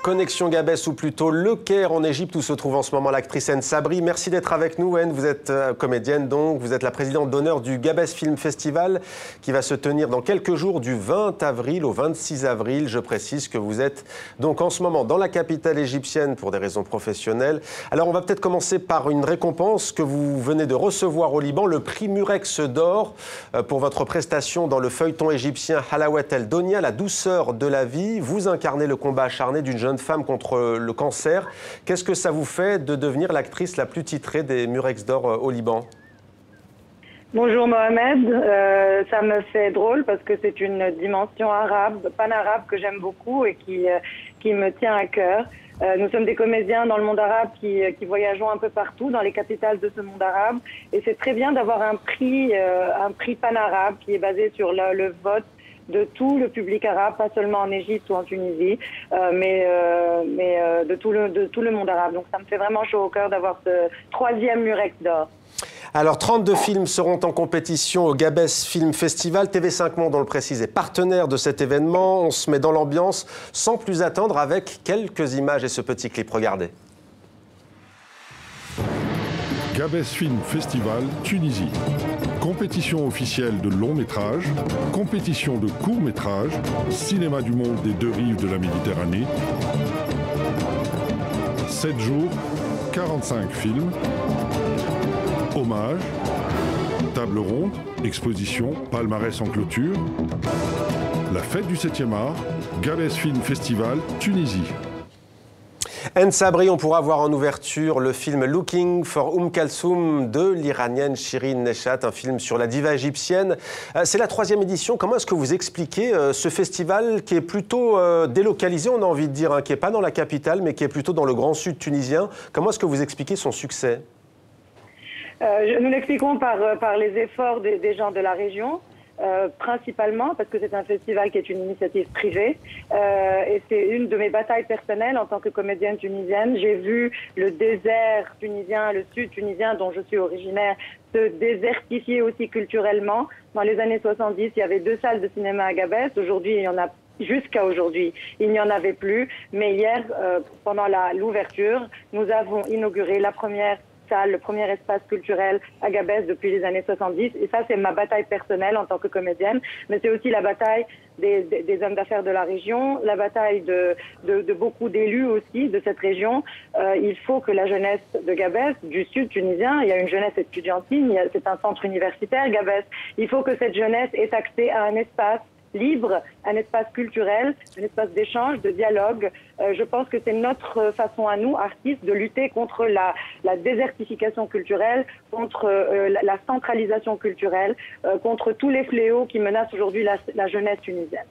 Connexion Gabès, ou plutôt Le Caire en Égypte, où se trouve en ce moment l'actrice Haine Sabri. Merci d'être avec nous, Haine. Vous êtes comédienne, donc. Vous êtes la présidente d'honneur du Gabès Film Festival, qui va se tenir dans quelques jours, du 20 avril au 26 avril. Je précise que vous êtes donc en ce moment dans la capitale égyptienne pour des raisons professionnelles. Alors, on va peut-être commencer par une récompense que vous venez de recevoir au Liban, le prix Murex d'or pour votre prestation dans le feuilleton égyptien Halawat el-Donia, la douceur de la vie. Vous incarnez le combat acharné d'une jeune femme contre le cancer. Qu'est-ce que ça vous fait de devenir l'actrice la plus titrée des Murex d'or au Liban? Bonjour Mohamed, ça me fait drôle parce que c'est une dimension arabe, pan-arabe que j'aime beaucoup et qui me tient à cœur. Nous sommes des comédiens dans le monde arabe qui voyageons un peu partout, dans les capitales de ce monde arabe. Et c'est très bien d'avoir un prix pan-arabe qui est basé sur le vote de tout le public arabe, pas seulement en Égypte ou en Tunisie, mais de tout le monde arabe. Donc ça me fait vraiment chaud au cœur d'avoir ce 3e Murex d'or. Alors, 32 films seront en compétition au Gabès Film Festival. TV5 Monde, on le précise, est partenaire de cet événement. On se met dans l'ambiance sans plus attendre avec quelques images et ce petit clip. Regardez. Gabès Film Festival, Tunisie. Compétition officielle de long métrage, compétition de court métrage, cinéma du monde des deux rives de la Méditerranée. 7 jours, 45 films. Hommage, table ronde, exposition, palmarès en clôture. La fête du 7e art, Gabès Film Festival, Tunisie. Haine Sabri, on pourra voir en ouverture le film Looking for Kalsoum de l'Iranienne Shirin Neshat, un film sur la diva égyptienne. C'est la 3e édition. Comment est-ce que vous expliquez ce festival qui est plutôt délocalisé, on a envie de dire, hein, qui n'est pas dans la capitale, mais qui est plutôt dans le grand sud tunisien? Comment est-ce que vous expliquez son succès? Nous l'expliquons par les efforts des gens de la région, principalement parce que c'est un festival qui est une initiative privée et c'est une de mes batailles personnelles en tant que comédienne tunisienne. J'ai vu le désert tunisien, le sud tunisien dont je suis originaire, se désertifier aussi culturellement. Dans les années 70, il y avait 2 salles de cinéma à Gabès. Aujourd'hui, il y en a. Jusqu'à aujourd'hui, il n'y en avait plus. Mais hier, pendant l'ouverture, nous avons inauguré la première salle, le premier espace culturel à Gabès depuis les années 70. Et ça, c'est ma bataille personnelle en tant que comédienne. Mais c'est aussi la bataille des hommes d'affaires de la région, la bataille de beaucoup d'élus aussi de cette région. Il faut que la jeunesse de Gabès, du sud tunisien, il y a une jeunesse étudiantine, c'est un centre universitaire, Gabès. Il faut que cette jeunesse ait accès à un espace libre, un espace culturel, un espace d'échange, de dialogue. Je pense que c'est notre façon à nous, artistes, de lutter contre la désertification culturelle, contre la centralisation culturelle, contre tous les fléaux qui menacent aujourd'hui la jeunesse tunisienne.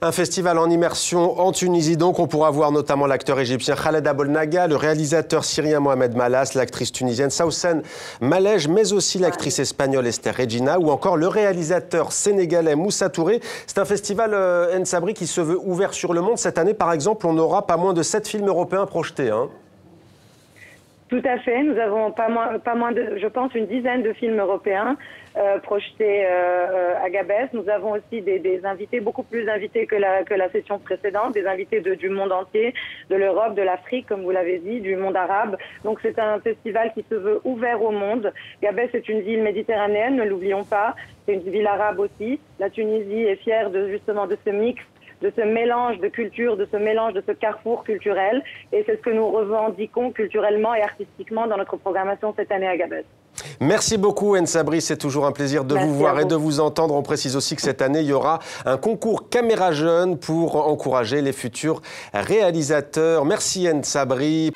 Un festival en immersion en Tunisie, donc. On pourra voir notamment l'acteur égyptien Khaled Abolnaga, le réalisateur syrien Mohamed Malas, l'actrice tunisienne Soussen Malej, mais aussi l'actrice espagnole Esther Regina, ou encore le réalisateur sénégalais Moussa Touré. C'est un festival, Haine Sabri, qui se veut ouvert sur le monde. Cette année, par exemple, on aura pas moins de 7 films européens projetés, hein. Tout à fait. Nous avons pas moins de, je pense, une dizaine de films européens projetés à Gabès. Nous avons aussi des invités, beaucoup plus invités que la session précédente, des invités du monde entier, de l'Europe, de l'Afrique, comme vous l'avez dit, du monde arabe. Donc c'est un festival qui se veut ouvert au monde. Gabès est une ville méditerranéenne, ne l'oublions pas. C'est une ville arabe aussi. La Tunisie est fière justement de ce mix, de ce mélange de culture, de ce mélange, de ce carrefour culturel. Et c'est ce que nous revendiquons culturellement et artistiquement dans notre programmation cette année à Gabès. Merci beaucoup, Haine Sabri. C'est toujours un plaisir de vous voir et de vous entendre. On précise aussi que cette année, il y aura un concours Caméra Jeune pour encourager les futurs réalisateurs. Merci, Haine Sabri.